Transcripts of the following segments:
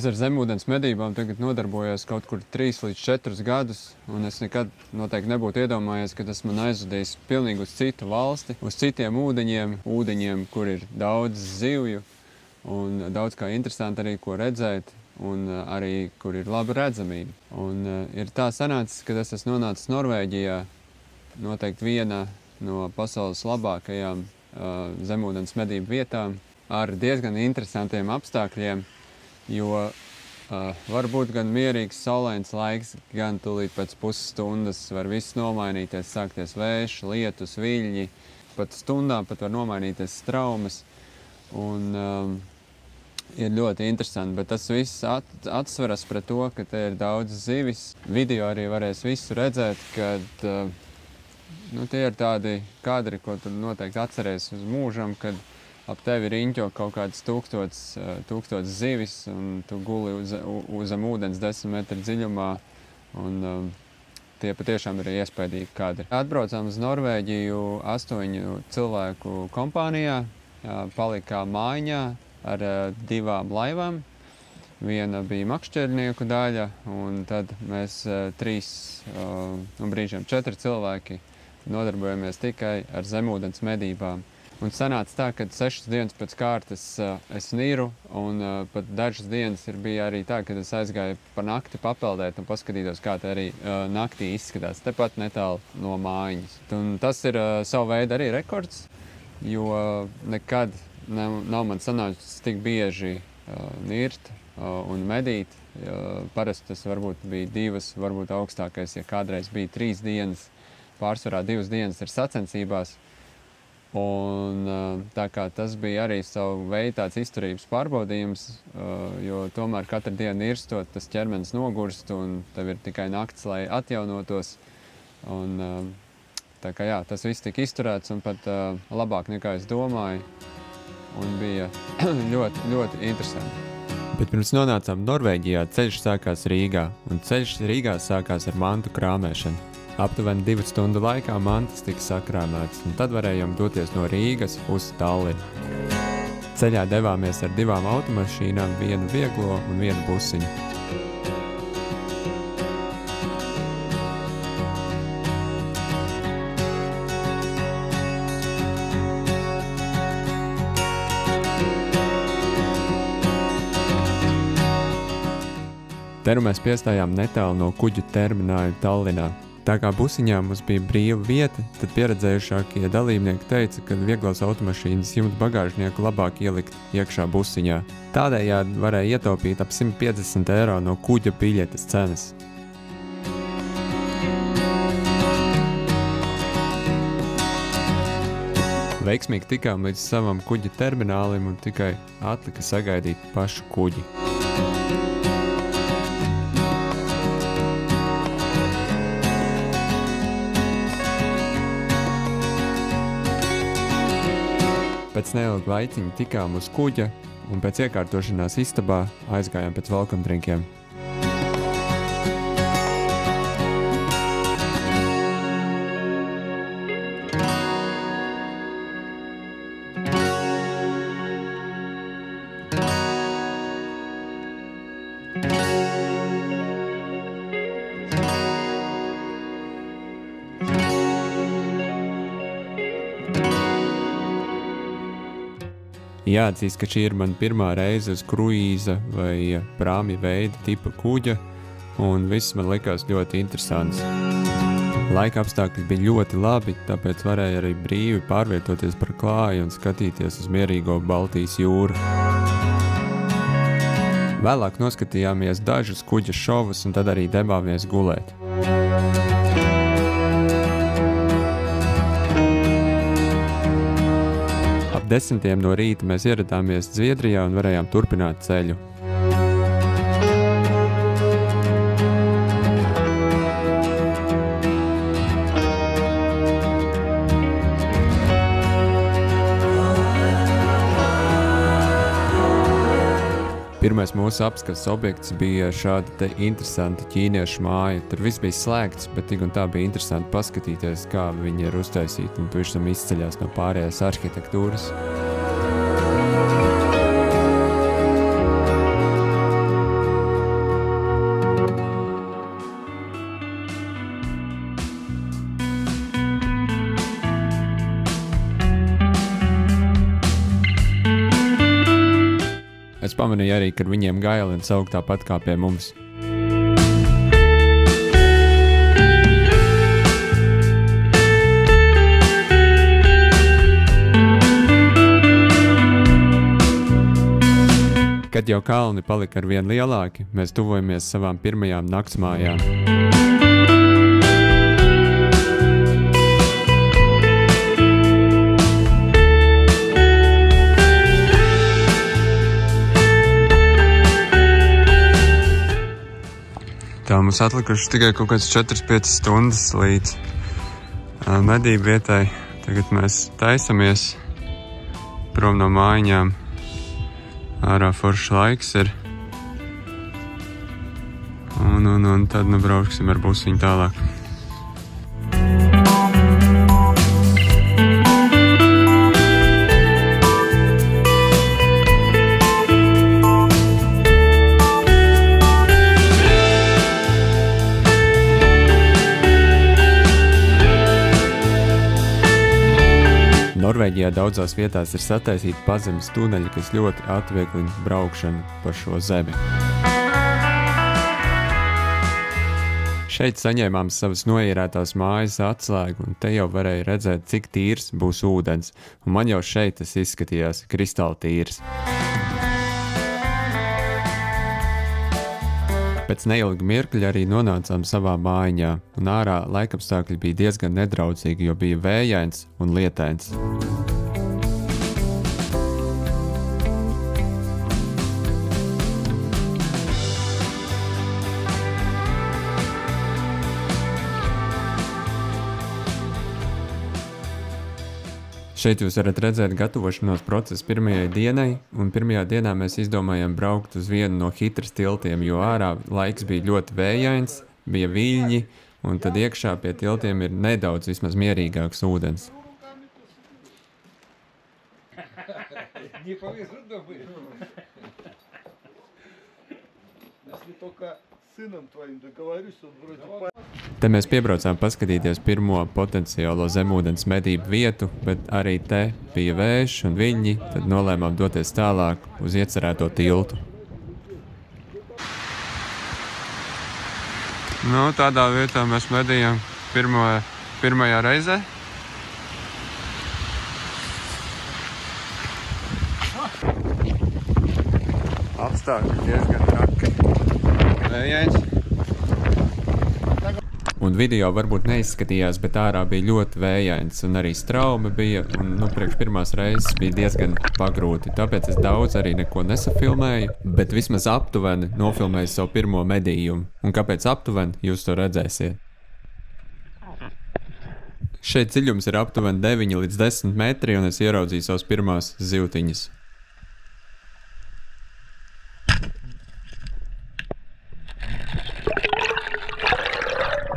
Es ar zemūdens medībām tagad nodarbojos kaut kur 3 līdz 4 gadus, un es nekad noteikti nebūtu iedomājies, ka tas man aizvedīs pilnīgi uz citu valsti, uz citiem ūdeņiem, kur ir daudz zivju, un daudz kā interesanti arī, ko redzēt, un arī, kur ir laba redzamība. Un ir tā sanācis, ka es esmu nonācis Norvēģijā, noteikti viena no pasaules labākajām zemūdens medību vietām, ar diezgan interesantiem apstākļiem, jo var būt gan mierīgs saulains laiks, gan tūlīt pēc pusstundas var viss nomainīties, sākties vējš, lietus, viļņi, pat stundām pat var nomainīties straumes, un ir ļoti interesanti, bet tas viss atsveras pret to, ka te ir daudz zivis. Video arī varēs visu redzēt, kad tie ir tādi kadri, ko tu noteikti atceries uz mūžam, kad ap tevi riņķo kaut kāds 1000 zivis, un tu guli uz ūdens 10 metru dziļumā, un tie patiešām ir iespaidīgi kadri. Atbraucām uz Norvēģiju 8 cilvēku kompānijā, palikām mājiņā ar 2 laivām. Viena bija makšķernieku daļa, un tad mēs 3 un brīžiem 4 cilvēki nodarbojamies tikai ar zemūdens medībām. Un sanāca tā, ka 6 dienas pēc kārtas es niru, un pat dažas dienas bija arī tā, kad es aizgāju pa nakti papeldēt un paskatītos, kā te arī naktī izskatās, tepat netālu no mājiņas. Un tas ir savu veidu arī rekords, jo nekad nav man sanācis tik bieži nirt un medīt. Parasti tas varbūt bija 2, varbūt augstākais, ja kādreiz bija 3 dienas, pārsvarā 2 dienas ir sacensībās. Un tā kā tas bija arī savu veidu tāds izturības pārbaudījums, jo tomēr katru dienu nirstot, tas ķermenis nogurst, un tev ir tikai nakts, lai atjaunotos. Un tā kā jā, tas viss tika izturēts un pat labāk nekā es domāju, un bija ļoti, ļoti interesanti. Bet pirms nonācām Norvēģijā, ceļš sākās Rīgā, un ceļš Rīgā sākās ar mantu krāmēšanu. Aptuveni 2 stundu laikā mantas tika sakrāmētas, un tad varējām doties no Rīgas uz Tallinu. Ceļā devāmies ar 2 automašīnām, 1 vieglo un 1 busiņu. Te nu mēs piestājām netālu no kuģu termināļa Tallinā. Tā kā busiņā mums bija brīva vieta, tad pieredzējušākie dalībnieki teica, ka vieglās automašīnas jumta bagāžnieku labāk ielikt iekšā busiņā. Tādējādi varēja ietaupīt ap 150 eiro no kuģa biļetes cenas. Veiksmīgi tikām līdz savam kuģa terminālim un tikai atlika sagaidīt pašu kuģi. Pēc neilga laiciņa tikām uz kuģa, un pēc iekārtošanās istabā aizgājām pēc velkomdrinkiem. Jāatzīst, ka šī ir man pirmā reize uz kruīza vai prāmja veida tipa kuģa, un viss man likās ļoti interesants. Laika apstākļi bija ļoti labi, tāpēc varēja arī brīvi pārvietoties par klāju un skatīties uz mierīgo Baltijas jūru. Vēlāk noskatījāmies dažus kuģa šovus un tad arī devāmies gulēt. Ap 10 no rīta mēs ieradāmies Zviedrijā un varējām turpināt ceļu. Pirmais mūsu apskates objekts bija šāda te interesanta ķīniešu māja. Tur viss bija slēgts, bet tik un tā bija interesanti paskatīties, kā viņi ir uztaisīti, un pavisam izceļās no pārējās arhitektūras. pamanīju arī, ka viņiem gailins aug tāpat kā pie mums. Kad jau kalni palika arvien lielāki, mēs tuvojamies savām pirmajām naktsmājām. Tā mums atlikuši tikai kaut kāds 4-5 stundas līdz medību vietai. Tagad mēs taisamies prom no mājiņām. Ārā foršs laiks ir. Un tad nu brauksim ar busiņu tālāk. Norvēģijā daudzās vietās ir sataisīti pazemes tuneļi, kas ļoti atvieglina braukšanu pa šo zemi. Šeit saņēmām savas noīrētās mājas atslēgu, un te jau varēja redzēt, cik tīrs būs ūdens, un man jau šeit tas izskatījās kristāli tīrs. Pēc neilga mirkļa arī nonācām savā mājiņā, un ārā laikapstākļi bija diezgan nedraudzīgi, jo bija vējains un lietains. Šeit jūs varat redzēt gatavošanos procesu pirmajai dienai, un pirmajā dienā mēs izdomājām braukt uz vienu no Hitras tiltiem, jo ārā laiks bija ļoti vējains, bija viļņi, un tad iekšā pie tiltiem ir nedaudz vismaz mierīgāks ūdens. Te mēs piebraucām paskatīties pirmo potenciālo zemūdens medību vietu, bet arī te bija vējš un viļņi, tad nolēmām doties tālāk uz iecerēto tiltu. Nu, tādā vietā mēs medījām pirmajā reizē. Apstākļi diezgan traki. Vējains. Un video varbūt neizskatījās, bet ārā bija ļoti vējains, un arī straumi bija, un priekš pirmās reizes bija diezgan pagrūti. Tāpēc es daudz arī neko nesafilmēju, bet vismaz aptuveni nofilmēju savu pirmo medījumu. Un kāpēc aptuveni, jūs to redzēsiet. Šeit dziļums ir aptuveni 9 līdz 10 metri, un es ieraudzīju savas pirmās zivtiņas.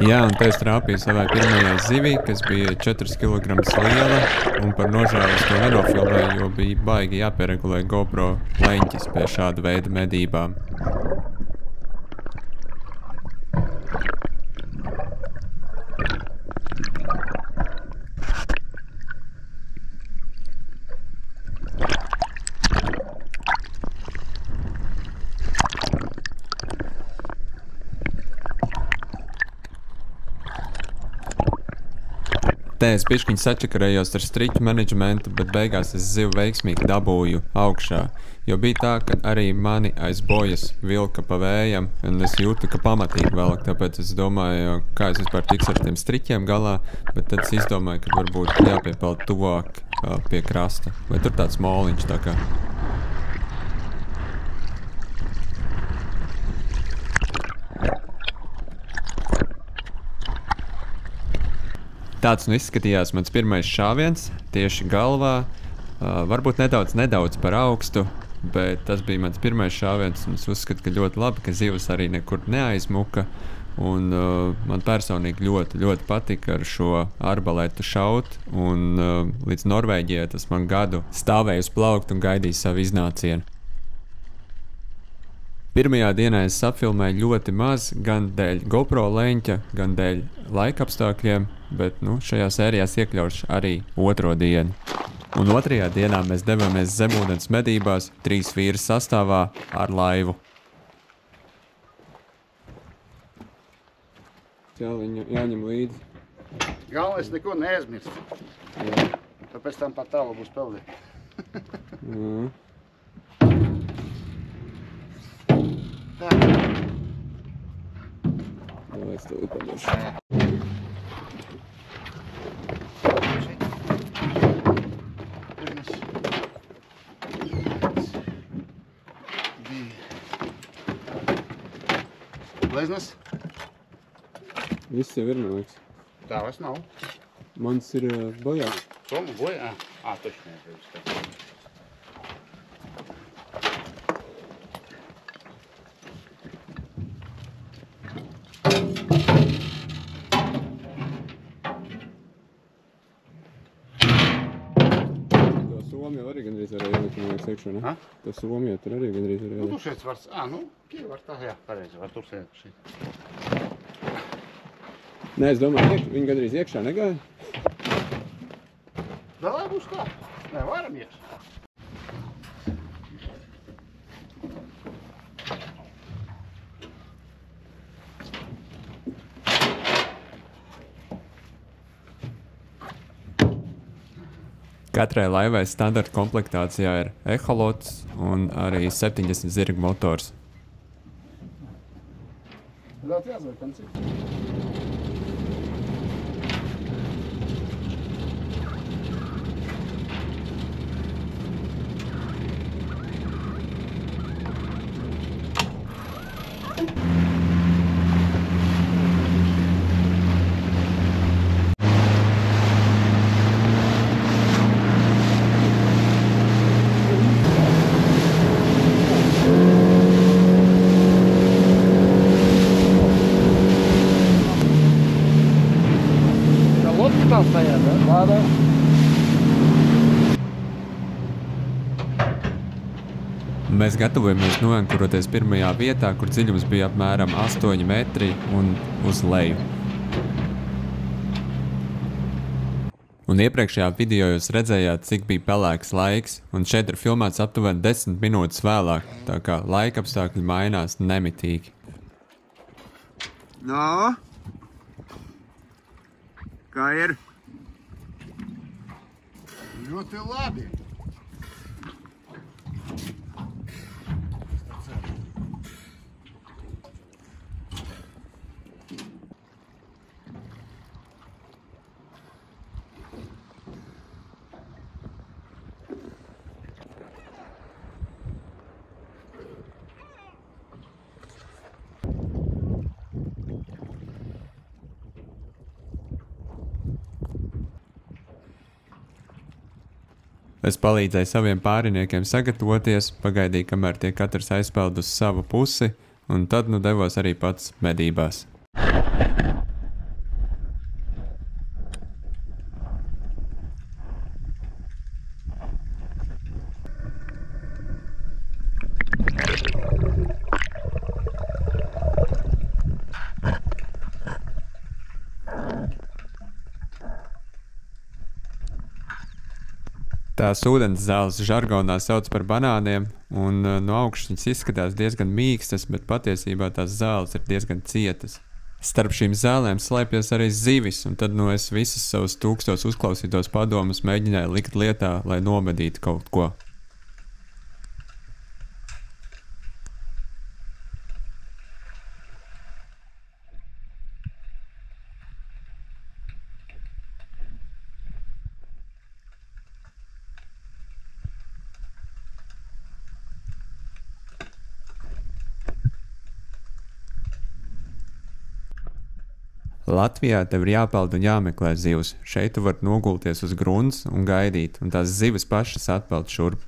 Jā, un te es trāpīju savai pirmajai zivī, kas bija 4 kg liela, un par nožēlu es to nenofilmēju, jo bija baigi jāpieregulē GoPro leņķis pie šāda veida medībām. Te es bišķiņ sačakarējos ar striķu menedžmentu, bet beigās es zivu veiksmīgi dabūju augšā, jo bija tā, ka arī mani aiz bojas vilka pa vējam, un es jūtu, ka pamatīgi velk, tāpēc es domāju, kā es vispār tiks ar tiem striķiem galā, bet tad es izdomāju, ka varbūt jāpiepeld tuvāk pie krasta, vai tur tāds moliņš tā kā. Tāds nu izskatījās mans pirmais šāviens, tieši galvā, varbūt nedaudz par augstu, bet tas bija mans pirmais šāviens, un es uzskatu, ka ļoti labi, ka zivs arī nekur neaizmuka, un man personīgi ļoti patika ar šo arbaletu šaut, un līdz Norvēģijai tas man gadu stāvēja uz plauktu un gaidīja savu iznācienu. Pirmajā dienā es sapfilmēju ļoti maz, gan dēļ GoPro leņķa, gan dēļ laika apstākļiem, bet šajā sērijā iekļaušu arī otro dienu. Un otrajā dienā mēs devāmies zemūdens medībās 3 vīru sastāvā ar laivu. Jāņem līdzi. Galvenais neko neaizmirst. Tāpēc tam pat tālu būs peldēt. Tā. Es tev padošu. Gleznas? Viss jau ir, man liekas. Tā vairs nav. Mans ir bojā. Tomu bojā? Точно не. To somu jau arī gandrīz varēja ielikt, man liekas, iekšā, ne? To somu jau tur arī gandrīz varēja ielikt. Nu, tur šeit var, var tā, jā, pareizi, var tur sēdēt šeit. Nē, es domāju, viņi gandrīz iekšā negāja. Da, lai būs kā. Nē, varam iekšā. Katrai laivai standarta komplektācijā ir eholots un arī 70 zirgu motors. Ļoti jāzver, kam cik. Mēs gatavojamies noankuroties pirmajā vietā, kur dziļums bija apmēram 8 metri un uz leju. Un iepriekšējā video jūs redzējāt, cik bija pelēks laiks, un šeit ir filmēts aptuveni 10 minūtes vēlāk, tā kā laikapstākļi mainās nemitīgi. No? Kā ir? Ļoti labi. Es palīdzēju saviem pāriniekiem sagatavoties, pagaidīju, kamēr tie katrs aizpeld uz savu pusi, un tad nu devos arī pats medībās. Tās ūdens zāles žargonā sauc par banāniem, un no augšas viņas izskatās diezgan mīkstas, bet patiesībā tās zāles ir diezgan cietas. Starp šīm zālēm slēpjas arī zivis, un tad es visus savus 1000 uzklausītos padomus mēģināju likt lietā, lai nomedītu kaut ko. Latvijā tev ir jāpeld un jāmeklē zivs. Šeit tu vari nogulties uz grunts un gaidīt, un tās zivis pašas atpeld šurp.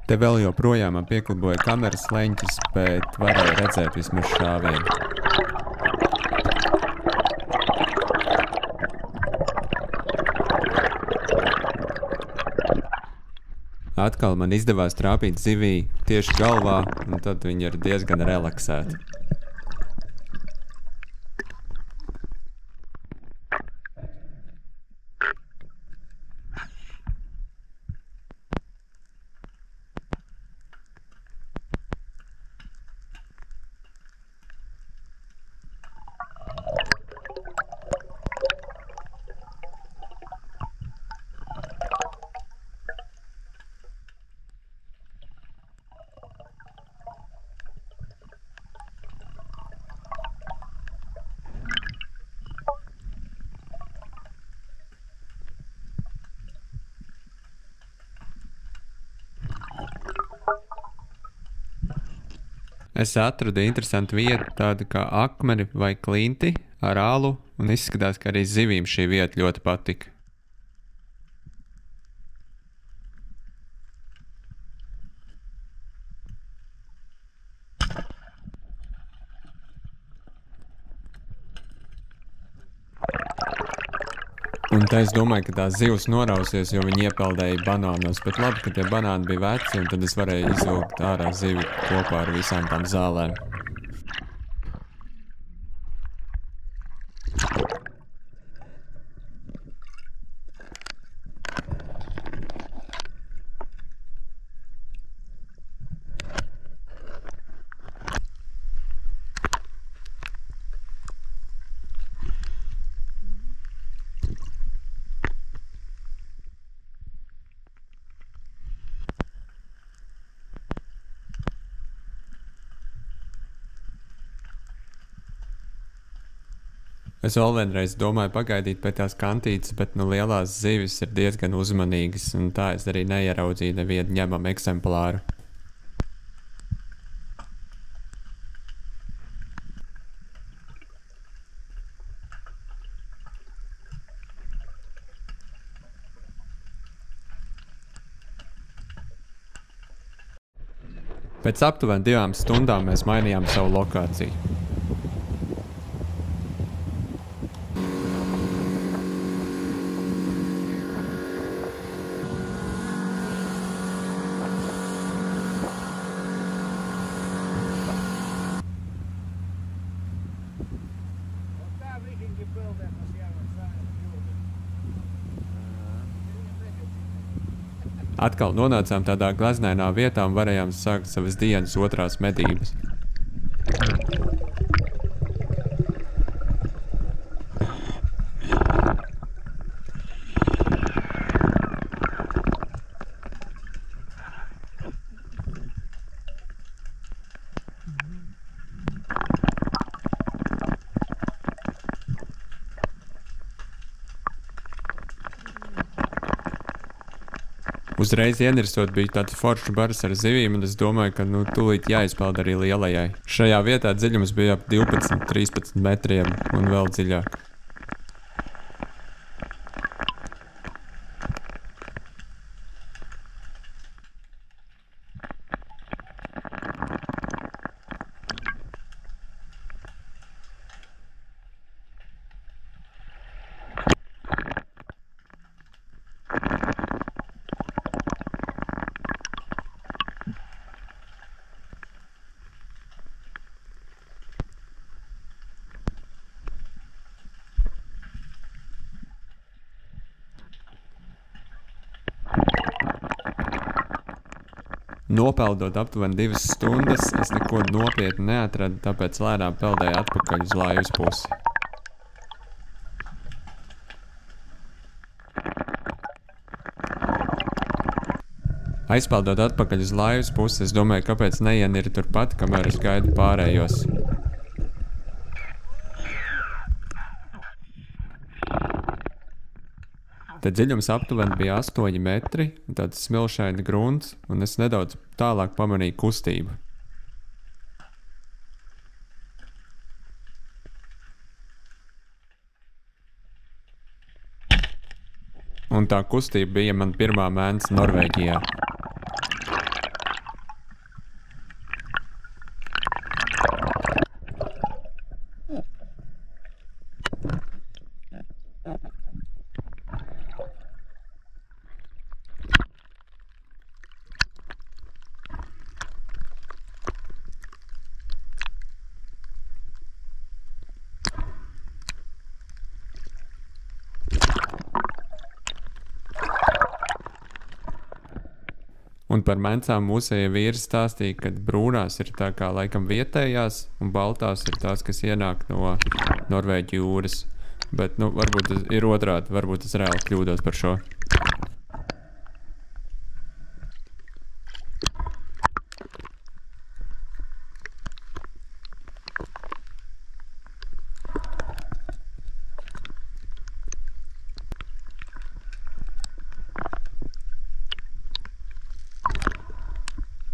Te vēl joprojām man piekliboja kameras leņķis, bet varēja redzēt vismaz šāvienu. Atkal man izdevās trāpīt zivī tieši galvā, un tad viņa ir diezgan relaksēta. Es atradu interesantu vietu, tādu kā akmeni vai klinti ar alu, un izskatās, ka arī zivīm šī vieta ļoti patika. Un tā es domāju, ka tās zivs norausies, jo viņi iepeldēja banānos, bet labi, ka tie banāni bija veci, un tad es varēju izvilkt ārā zivi kopā ar visām tām zālēm. Es vēl vienreiz domāju pagaidīt pie tās kantītes, bet lielās zivis ir diezgan uzmanīgas, un tā es arī neieraudzīju nevienu ņemamu eksemplāru. Pēc aptuveni 2 stundām mēs mainījām savu lokāciju. Atkal nonācām tādā glaznainā vietā un varējām sākt savas dienas otrās medības. Uzreiz ienirstot bija tāds foršs bars ar zivīm, un es domāju, ka tūlīt jāizpeld arī lielajai. Šajā vietā dziļums bija ap 12–13 metriem un vēl dziļāk. Nopeldot aptuveni 2 stundas, es neko nopietni neatradu, tāpēc lēnām peldēju atpakaļ uz Laivas pusi. Aizpeldot atpakaļ uz Laivas pusi, es domāju, kāpēc neieniri turpat, kamēr es gaidu pārējos. Te dziļums aptuveni bija 8 metri, tāds smilšaini grunts, un es nedaudz tālāk pamanīju kustību. Un tā kustība bija man pirmā mēnesis Norvēģijā. Un par mencām mūsējie vīri stāstīja, ka brūnās ir tā kā laikam vietējās, un baltās ir tās, kas ienāk no Norvēģu jūras. Bet, varbūt tas ir otrādi, varbūt es reāli kļūdos par šo.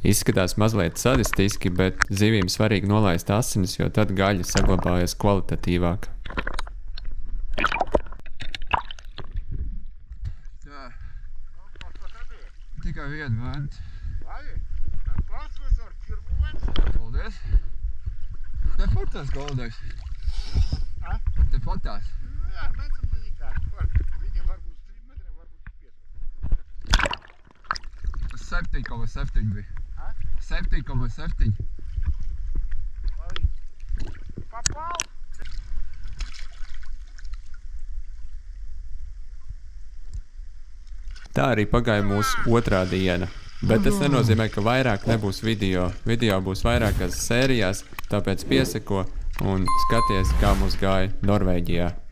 Izskatās mazliet sadistiski, bet zivīm svarīgi nolaist asinis, jo tad gaļa saglabājas kvalitatīvāk. Tā. Tikai vienu vent. Paldies. Te fotās goldais. Te fotās. Jā, mēcam delikāt. Viņam varbūt 3 metriem, varbūt 5. 7,7 bija. 7,7. Попал? Tā arī pagāja mūsu otrā diena. Bet tas nenozīmē, ka vairāk nebūs video. Video būs vairākās sērijās, tāpēc pieseko un skaties, kā mums gāja Norvēģijā.